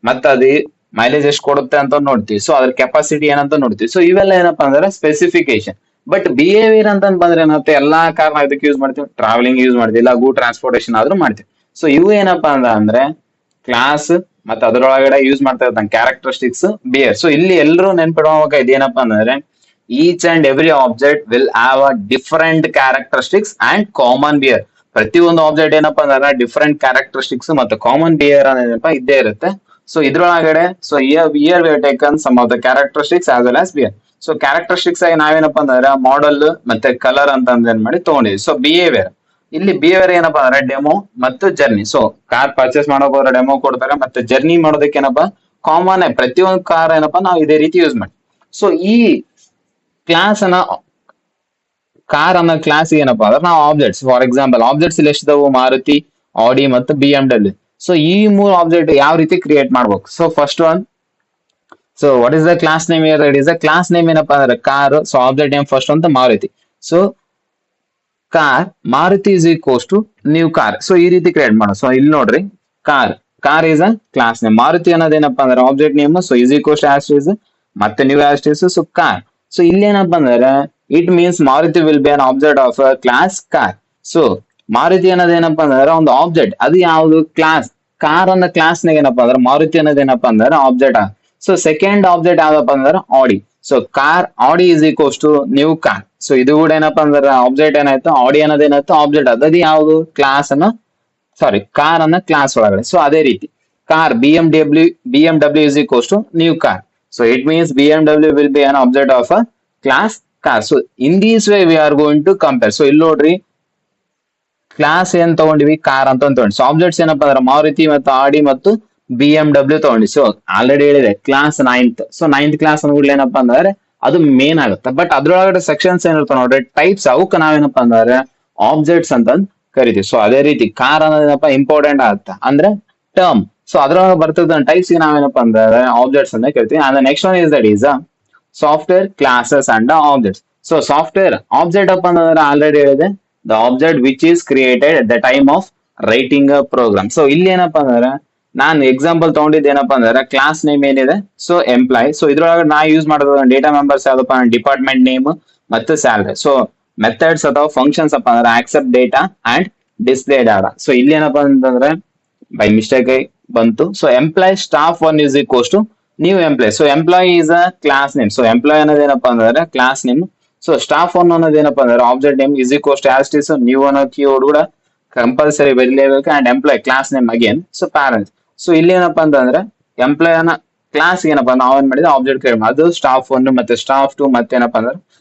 Speaker 1: ಮತ್ತೆ ಅದು ಮೈಲೇಜ್ ಎಷ್ಟು ಕೊಡುತ್ತೆ ಅಂತ ನೋಡ್ತೀವಿ ಸೊ ಅದ್ರ ಕೆಪಾಸಿಟಿ ಏನಂತ ನೋಡ್ತೀವಿ ಸೊ ಇವೆಲ್ಲ ಏನಪ್ಪಾ ಅಂದ್ರೆ ಸ್ಪೆಸಿಫಿಕೇಶನ್ ಬಟ್ ಬಿಹೇವಿಯರ್ ಅಂತ ಬಂದ್ರೆ ಏನತ್ತೆ ಎಲ್ಲಾ ಕಾರ್ ನಾವು ಇದಕ್ಕೆ ಯೂಸ್ ಮಾಡ್ತೀವಿ ಟ್ರಾವೆಲಿಂಗ್ ಯೂಸ್ ಮಾಡ್ತೀವಿ ಇಲ್ಲ ಗೂಡ್ ಟ್ರಾನ್ಸ್ಪೋರ್ಟೇಷನ್ ಆದ್ರೂ ಮಾಡ್ತೀವಿ ಸೊ ಇವು ಏನಪ್ಪಾ ಅಂದ್ರೆ ಕ್ಲಾಸ್ ಮತ್ತೆ ಅದರೊಳಗಡೆ ಯೂಸ್ ಮಾಡ್ತಾ ಇರ್ತಾನೆ ಕ್ಯಾರೆಕ್ಟರಿಸ್ಟಿಕ್ಸ್ ಬಿಹೇವಿಯರ್ ಸೊ ಇಲ್ಲಿ ಎಲ್ಲರೂ ನೆನ್ಪಿಡುವಾಗ ಇದೇನಪ್ಪಾ ಅಂದ್ರೆ each and every object will have a different characteristics and common behaviour ಪ್ರತಿಯೊಂದು ಆಬ್ಜೆಕ್ಟ್ ಏನಪ್ಪಾ ಅಂದ್ರೆ ಡಿಫರೆಂಟ್ ಕ್ಯಾರೆಕ್ಟರಿಸ್ಟಿಕ್ಸ್ ಮತ್ತೆ ಕಾಮನ್ ಬಿಹೇವಿಯರ್ ಅನ್ನೋದಪ್ಪ ಇದ್ದೇ ಇರುತ್ತೆ ಸೊ ಇದ್ರೊಳಗಡೆ so here we taken some of the characteristics as well as behaviour so characteristics ಆಗಿ ನಾವೇನಪ್ಪಾ ಅಂದ್ರೆ ಮಾಡೆಲ್ ಮತ್ತೆ ಕಲರ್ ಅಂತ ಏನ್ ಮಾಡಿ ತಗೊಂಡಿದ್ವಿ ಸೊ ಬಿಹೇವಿಯರ್ ಇಲ್ಲಿ ಬಿಹೇವಿಯರ್ ಏನಪ್ಪಾ ಅಂದ್ರೆ ಡೆಮೋ ಮತ್ತು ಜರ್ನಿ ಸೊ ಕಾರ್ ಪರ್ಚೇಸ್ ಮಾಡೋಕೆ ಹೋದ್ರೆ ಡೆಮೋ ಕೊಡ್ತಾರೆ ಮತ್ತೆ ಜರ್ನಿ ಮಾಡೋದಕ್ಕೆ ಏನಪ್ಪಾ ಕಾಮನ್ ಪ್ರತಿಯೊಂದು ಕಾರ್ ಏನಪ್ಪಾ ನಾವು ಇದೇ ರೀತಿ ಯೂಸ್ ಮಾಡಿ ಸೊ ಈ ಕ್ಲಾಸ್ ಅನ್ನ ಕಾರ್ ಅನ್ನೋ ಕ್ಲಾಸ್ ಏನಪ್ಪಾ ಅಂದ್ರೆ ನಾವು ಆಬ್ಜೆಕ್ಟ್ಸ್ ಫಾರ್ ಎಕ್ಸಾಂಪಲ್ ಆಬ್ಜೆಕ್ಟ್ಸ್ ಇಲ್ಲಿ ಎಷ್ಟಿದಾವು ಮಾರುತಿ ಆಡಿ ಮತ್ತು BMW ಸೊ ಈ ಮೂರು ಆಬ್ಜೆಕ್ಟ್ ಯಾವ ರೀತಿ ಕ್ರಿಯೇಟ್ ಮಾಡ್ಬೇಕು so first one so what is the class name it is the class name ಏನಪ್ಪಾ ಅಂದ್ರೆ car so object name first ಅಂತ Maruti so car Maruti is equals to new car so ಈ ರೀತಿ ಕ್ರಿಯೇಟ್ ಮಾಡೋ ಸೊ ಇಲ್ಲಿ ನೋಡ್ರಿ car is a class name Maruti ಅನ್ನೋದೇನಪ್ಪಾ ಅಂದ್ರೆ object name so is equals to ಆಸ್ಟೀಸ್ ಮತ್ತೆ ನ್ಯೂ ಆಸ್ಟೀಸ್ ಸೊ ಕಾರ್ ಸೊ ಇಲ್ಲಿ ಏನಪ್ಪಾ ಅಂದ್ರೆ it means Maruti will be an object of a class car so Maruti ಅನ್ನೋದೇನಪ್ಪಾ ಅಂದ್ರೆ ಒಂದು ಆಬ್ಜೆಕ್ಟ್ ಅದು ಯಾವುದು ಕ್ಲಾಸ್ ಕಾರ್ ಅನ್ನೋ ಕ್ಲಾಸ್ ನಾಗ ಏನಪ್ಪಾ ಅಂದ್ರೆ ಮಾರುತಿ ಅನ್ನೋದೇನಪ್ಪಾ ಅಂದ್ರೆ ಆಬ್ಜೆಕ್ಟ್ ಸೊ ಸೆಕೆಂಡ್ ಆಬ್ಜೆಕ್ಟ್ ಯಾವ್ದಪ್ಪ ಅಂದ್ರೆ Audi so Audi is equals to new car so ಇದು ಕೂಡ ಏನಪ್ಪಾ ಅಂದ್ರೆ ಆಬ್ಜೆಕ್ಟ್ ಏನಾಯ್ತು ಆಡಿ ಅನ್ನೋದೇನಾಯ್ತು ಆಬ್ಜೆಕ್ಟ್ ಅದು ಯಾವುದು ಕ್ಲಾಸ್ ಅನ್ನ ಸಾರಿ ಕಾರ್ ಅನ್ನ ಕ್ಲಾಸ್ ಒಳಗಡೆ ಸೊ ಅದೇ ರೀತಿ car BMW is equals to new car so it means BMW will be an object of a class car so in this way we are going to compare so ಇಲ್ಲಿ ನೋಡ್ರಿ class ಏನ್ ತಗೊಂಡಿವಿ car ಅಂತ ತಗೊಂಡಿ so objects ಏನಪ್ಪಾ ಅಂದ್ರೆ ಮಾರುತಿ ಮತ್ತು ಆಡಿ ಮತ್ತು BMW ತಗೊಂಡಿ ಸೊ ಆಲ್ರೆಡಿ ಹೇಳಿದೆ class 9th so 9th class ಅನ್ಬಿಡ್ಲಿ ಏನಪ್ಪಾ ಅಂದ್ರೆ ಅದು ಮೇನ್ ಆಗುತ್ತೆ ಬಟ್ ಅದ್ರೊಳಗಡೆ ಸೆಕ್ಷನ್ಸ್ ಏನಿರ್ತಾವ ನೋಡ್ರಿ ಟೈಪ್ಸ್ ಅವಕ್ಕೆ ನಾವೇನಪ್ಪಾ ಅಂದ್ರೆ ಆಬ್ಜೆಕ್ಟ್ಸ್ ಅಂತ ಕರಿತೀವಿ ಸೊ ಅದೇ ರೀತಿ ಕಾರ್ ಅನ್ನೋದೇನಪ್ಪಾ ಇಂಪಾರ್ಟೆಂಟ್ ಆಗುತ್ತೆ ಅಂದ್ರೆ ಟರ್ಮ್ ಸೊ ಅದ್ರೊಳಗೆ ಬರ್ತದ ಟೈಪ್ಸ್ ನಾವೇನಪ್ಪಾ ಅಂದ್ರೆ ಆಬ್ಜೆಕ್ಟ್ಸ್ ಅಂತ ಕರಿತೀವಿ and next one is that is software classes and objects so software object ಅಪ್ ಅಂದ್ರೆ ಆಲ್ರೆಡಿ ಹೇಳಿದೆ the object which is created at the time of writing a program so ಇಲ್ಲಿ ಏನಪ್ಪಾ ಅಂದ್ರೆ ನಾನು ಎಕ್ಸಾಂಪಲ್ ತಗೊಂಡಿದ್ದು ಏನಪ್ಪಾ ಅಂದ್ರೆ ಕ್ಲಾಸ್ ನೇಮ್ ಏನಿದೆ ಸೊ ಎಂಪ್ಲಾಯ್ ಸೊ ಇದ್ರೊಳಗೆ ನಾ ಯೂಸ್ ಮಾಡೋದು ಡೇಟಾ ಮೆಂಬರ್ಸ್ ಯಾವ್ದಪ್ಪ ಡಿಪಾರ್ಟ್ಮೆಂಟ್ ನೇಮ್ ಮತ್ತು ಸ್ಯಾಲರಿ ಸೊ ಮೆಥಡ್ಸ್ ಅಥವಾ ಫಂಕ್ಷನ್ಸ್ ಅಪ್ಪ ಅಂದ್ರೆ accept data and display data so ಇಲ್ಲಿ ಏನಪ್ಪಾ ಅಂತಂದ್ರೆ ಬೈ ಮಿಸ್ಟೇಕ್ ಬಂತು. So employee staff one is equals to new employee. So employee is a class name. So employee ಅನ್ನೋದೇನಪ್ಪಾ ಅಂದ್ರೆ class name. So staff one ಅನ್ನೋದೇನಪ್ಪಾ ಅಂದ್ರೆ object name is equals to as is new ಅನ್ನೋ keyword ಕೂಡ compulsory ಬರೀಲೇಬೇಕು. And employee class name again. So parents. So ಇಲ್ಲಿ ಏನಪ್ಪಾ ಅಂತಂದ್ರೆ ಎಂಪ್ಲಾಯ್ ಅನ್ನ ಕ್ಲಾಸ್ ಏನಪ್ಪಾ ನಾವೇನ್ ಮಾಡಿದ್ರೆ ಆಬ್ಜೆಕ್ಟ್ ಕ್ರಿಯೇಟ್ ಮಾಡಿ, ಅದು ಸ್ಟಾಫ್ ಒನ್ ಮತ್ತೆ ಸ್ಟಾಫ್ ಟು ಮತ್ತೇನಪ್ಪಾ ಅಂದ್ರೆ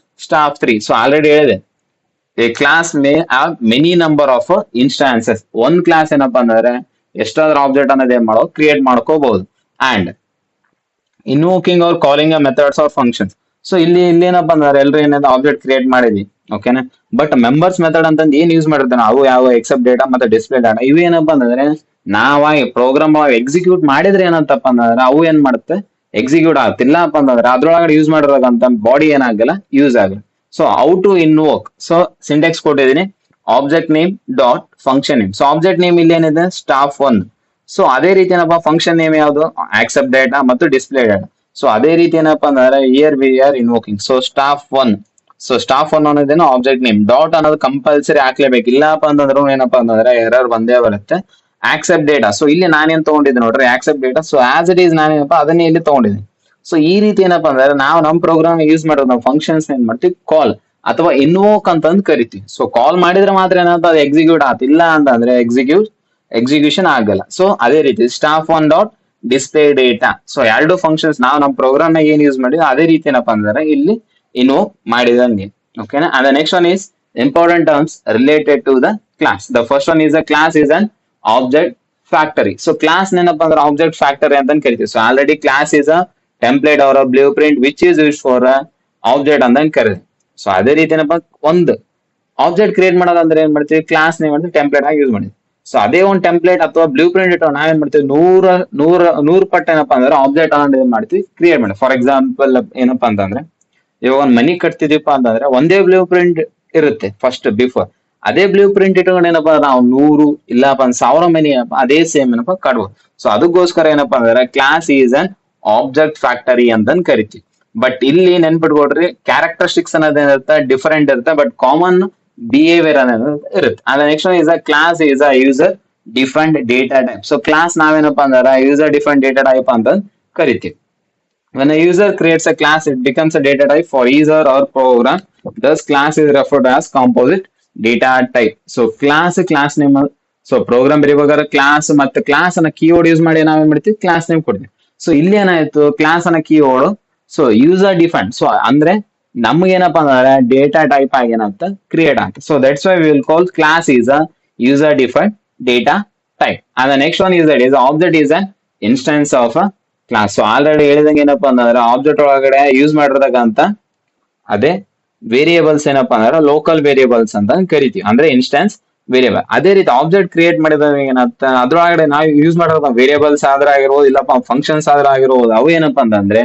Speaker 1: ಸ್ಟಾಫ್ 3. ಸೊ ಆಲ್ರೆಡಿ ಹೇಳಿದೆ, A class may have many number of instances. ಒಂದ್ ಕ್ಲಾಸ್ ಏನಪ್ಪಾ ಅಂದ್ರೆ ಎಷ್ಟಾದ್ರೂ ಆಬ್ಜೆಕ್ಟ್ ಅನ್ನೋದು ಏನ್ ಮಾಡೋ ಕ್ರಿಯೇಟ್ ಮಾಡ್ಕೋಬಹುದು. And ಇನ್ವೋಕಿಂಗ್ are calling a methods are functions. So ಇಲ್ಲಿ ಏನಪ್ಪಾ ಅಂದ್ರೆ ಎಲ್ರು ಏನಾದ್ರು ಆಬ್ಜೆಕ್ಟ್ ಕ್ರಿಯೇಟ್ ಮಾಡಿದ್ವಿ, ಓಕೆನಾ. ಬಟ್ ಮೆಂಬರ್ಸ್ ಮೆಥಡ್ ಅಂತಂದು ಏನ್ ಯೂಸ್ ಮಾಡಿರ್ತಾನೆ ಅವು ಯಾವ ಎಕ್ಸೆಪ್ಟ್ ಡೇಟಾ ಮತ್ತೆ ಡಿಸ್ಪ್ಲೇ ಡೇಟಾ ಇವು ಏನಪ್ಪಾ ಅಂದ್ರೆ ನಾವಾಗಿ ಪ್ರೋಗ್ರಾಮ್ ಎಕ್ಸಿಕ್ಯೂಟ್ ಮಾಡಿದ್ರೆ ಏನಂತಪ್ಪ ಅಂದ್ರೆ ಅವು ಏನ್ ಮಾಡುತ್ತೆ ಎಕ್ಸಿಕ್ಯೂಟ್ ಆಗ್ತಿಲ್ಲಪ್ಪ ಅಂತಂದ್ರೆ ಅದ್ರೊಳಗಡೆ ಯೂಸ್ ಮಾಡಿರೋದಂತ ಬಾಡಿ ಏನಾಗಲ್ಲ ಯೂಸ್ ಆಗಲ್ಲ. So how to invoke. So syntax ಕೊಟ್ಟಿದ್ದೀನಿ, object name dot function name. So object name ಇಲ್ಲಿ ಏನಿದೆ ಸ್ಟಾಫ್ ಒನ್. ಸೊ ಅದೇ ರೀತಿ ಏನಪ್ಪಾ ಫಂಕ್ಷನ್ ನೇಮ್ ಯಾವುದು ಆಕ್ಸೆಪ್ಟ್ ಡೇಟಾ ಮತ್ತು ಡಿಸ್ಪ್ಲೇ ಡೇಟಾ. ಸೊ ಅದೇ ರೀತಿ ಏನಪ್ಪಾ ಅಂದ್ರೆ here we are invoking. So staff one. So staff one ಅನ್ನೋದೇನು ಆಬ್ಜೆಕ್ಟ್ ನೇಮ್ ಡಾಟ್ ಅನ್ನೋದು ಕಂಪಲ್ಸರಿ ಹಾಕ್ಲೇಬೇಕು. ಇಲ್ಲಪ್ಪ ಅಂತಂದ್ರೆ ಏನಪ್ಪಾ ಅಂತಂದ್ರೆ ಎರರ್ ಬಂದೇ ಬರುತ್ತೆ. Accept data. ಸೊ ಇಲ್ಲಿ ನಾನೇನ್ ತಗೊಂಡಿದ್ದೆ ನೋಡ್ರಿ accept data. So as it is ನಾನೇನಪ್ಪ ಅದನ್ನೇ ಇಲ್ಲಿ ತಗೊಂಡಿದ್ದೀನಿ. ಸೊ ಈ ರೀತಿ ಏನಪ್ಪಾ ಅಂದ್ರೆ ನಾವು ನಮ್ಮ ಪ್ರೋಗ್ರಾಮ್ ಯೂಸ್ ಮಾಡೋದು ನಾವು ಫಂಕ್ಷನ್ಸ್ ಏನ್ ಮಾಡ್ತೀವಿ ಕಾಲ್ ಅಥವಾ ಇನ್ವೋಕ್ ಅಂತಂದು ಕರಿತೀವಿ. ಸೊ ಕಾಲ್ ಮಾಡಿದ್ರೆ ಮಾತ್ರ ಏನಂತ ಅದು ಎಕ್ಸಿಕ್ಯೂಟ್ ಆಗ್ತಿಲ್ಲ ಅಂತಂದ್ರೆ ಎಕ್ಸಿಕ್ಯೂಷನ್ ಆಗಲ್ಲ. ಸೊ ಅದೇ ರೀತಿ staff one dot display data. So ಎರಡು ಫಂಕ್ಷನ್ಸ್ ನಾವು ನಮ್ಮ ಪ್ರೋಗ್ರಾಮ್ ನಾಗ ಏನ್ ಯೂಸ್ ಮಾಡಿದ್ವಿ ಅದೇ ರೀತಿ ಏನಪ್ಪಾ ಅಂದ್ರೆ ಇಲ್ಲಿ ಇನ್ವೋಕ್ ಮಾಡಿದಂಗೆ, ಓಕೆನಾ. And the next one is important terms related to the class. The first one is a class is an object factory. So class ಏನಪ್ಪಾ ಅಂದ್ರೆ ಆಬ್ಜೆಕ್ಟ್ ಫ್ಯಾಕ್ಟರಿ ಅಂತ ಕರಿತೀವಿ. So already class is a template or blueprint which is use for object ಅಂತ ಕರೀತೀವಿ. So ಅದೇ ರೀತಿ ಏನಪ್ಪಾ ಒಂದು ಆಬ್ಜೆಕ್ಟ್ ಕ್ರಿಯೇಟ್ ಮಾಡೋದಂದ್ರೆ ಏನ್ ಮಾಡ್ತೀವಿ ಕ್ಲಾಸ್ ನೇಮ್ ಮಾಡ್ತೀವಿ ಟೆಂಪ್ಲೇಟ್ ಆಗಿ ಯೂಸ್ ಮಾಡಿದ್ವಿ. ಸೊ ಅದೇ ಒಂದು ಟೆಂಪ್ಲೇಟ್ ಅಥವಾ ಬ್ಲೂ ಪ್ರಿಂಟ್ ಇಟ್ಟು ನಾವೇನ್ ಮಾಡ್ತೀವಿ ನೂರ್ ಪಟ್ಟು ಏನಪ್ಪಾ ಅಂದ್ರೆ ಆಬ್ಜೆಕ್ಟ್ ಅನ್ನೋದು ಏನ್ ಮಾಡ್ತೀವಿ ಕ್ರಿಯೇಟ್ ಮಾಡಿ. ಫಾರ್ ಎಕ್ಸಾಂಪಲ್ ಏನಪ್ಪಾ ಅಂತಂದ್ರೆ ಇವಾಗ ಒಂದ್ ಮನಿ ಕಟ್ತಿದೀಪ ಅಂತಂದ್ರೆ ಒಂದೇ ಬ್ಲೂ ಪ್ರಿಂಟ್ ಇರುತ್ತೆ ಫಸ್ಟ್ ಬಿಫೋರ್. ಅದೇ ಬ್ಲೂ ಪ್ರಿಂಟ್ ಇಟ್ಕೊಂಡು ಏನಪ್ಪಾ ನಾವು 100 ಇಲ್ಲಪ್ಪ 1000 ಮನಿ ಅದೇ ಸೇಮ್ ಏನಪ್ಪಾ ಕಟ್ಬೋದು. ಸೊ ಅದಕ್ಕೋಸ್ಕರ ಏನಪ್ಪಾ ಅಂದ್ರೆ class is an object factory ಅಂತಂದ್ ಕರಿತೀವಿ. ಬಟ್ ಇಲ್ಲಿ ನೆನ್ಪಿಟ್ಕೊಡ್ರಿ ಕ್ಯಾರೆಕ್ಟರಿಸ್ಟಿಕ್ಸ್ ಅನ್ನೋದೇನಿರುತ್ತೆ ಡಿಫರೆಂಟ್ ಇರುತ್ತೆ, ಬಟ್ ಕಾಮನ್ ಬಿಹೇವಿಯರ್ ಅನ್ನೋದು ಇರುತ್ತೆ. ಅದ next is a class is a user defined data type. So class ನಾವೇನಪ್ಪಾ ಅಂದ್ರೆ ಯೂಸರ್ ಡಿಫೈನ್ಡ್ ಡೇಟಾ ಟೈಪ್ ಅಂತ ಕರಿತೀವಿ. When a user creates a class, it becomes a data type for user or program. Thus, class is referred to as composite data type. So, class name. So, program ಬರೀಬೇಕಾದ್ರೆ class ಮತ್ತೆ class ಅನ್ನ keyword use ಮಾಡಿ ನಾವೇನ್ ಮಾಡ್ತೀವಿ class name ಕೊಡ್ತೀವಿ. So ಇಲ್ಲಿ ಏನಾಯ್ತು class ಅನ್ನ keyword so user defined. So ಅಂದ್ರೆ ನಮ್ಗೇನಪ್ಪಾ ಅಂದ್ರೆ ಡೇಟಾ ಟೈಪ್ ಆಗಿ ಏನಂತ ಕ್ರಿಯೇಟ್ ಆಗ್ತದೆ. So that's why we will call class is a user defined data type. And next one is that is object is an instance of a class. So already ಹೇಳಿದಂಗೆ ಏನಪ್ಪಾ ಅಂತಂದ್ರೆ object ಒಳಗಡೆ use ಮಾಡಿರ್ತಕ್ಕಂತ ಅದೇ variables ಏನಪ್ಪಾ ಅಂದ್ರೆ local variables ಅಂತ ಕರಿತೀವಿ, ಅಂದ್ರೆ ಇನ್ಸ್ಟೆನ್ಸ್ ವೇರಿಯೇಬಲ್. ಅದೇ ರೀತಿ ಆಬ್ಜೆಕ್ಟ್ ಕ್ರಿಯೇಟ್ ಮಾಡಿದಾಗ ಏನಂತ ಅದ್ರೊಳಗಡೆ ನಾವು ಯೂಸ್ ಮಾಡಿರೋ ವೇರಿಯೇಬಲ್ಸ್ ಆದ್ರೆ ಆಗಿರ್ಬೋದು ಇಲ್ಲಪ್ಪ ಫಂಕ್ಷನ್ಸ್ ಆದ್ರೆ ಆಗಿರ್ಬೋದು ಅವು ಏನಪ್ಪಾ ಅಂತಂದ್ರೆ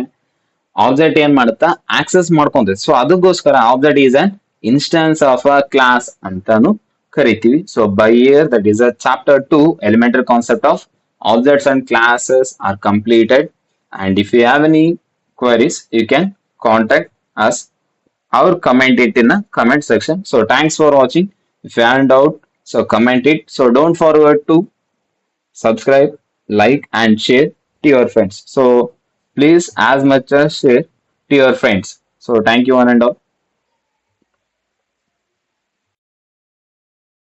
Speaker 1: ಆಬ್ಜೆಕ್ಟ್ ಏನ್ ಮಾಡುತ್ತಾ ಆಕ್ಸೆಸ್ ಮಾಡ್ಕೊಂತೈತಿ. ಸೊ ಅದಕ್ಕೋಸ್ಕರ object is an instance of a class ಅಂತಾನು ಕರಿತೀವಿ. So by year that is a chapter 2 elementary concept of objects and classes are completed. And if you have any queries you can contact us or comment it in the comment section. So thanks for watching. If you have a doubt so comment it. So don't forget to subscribe, like and share to your friends. So please as much as share to your friends. So thank you one and all.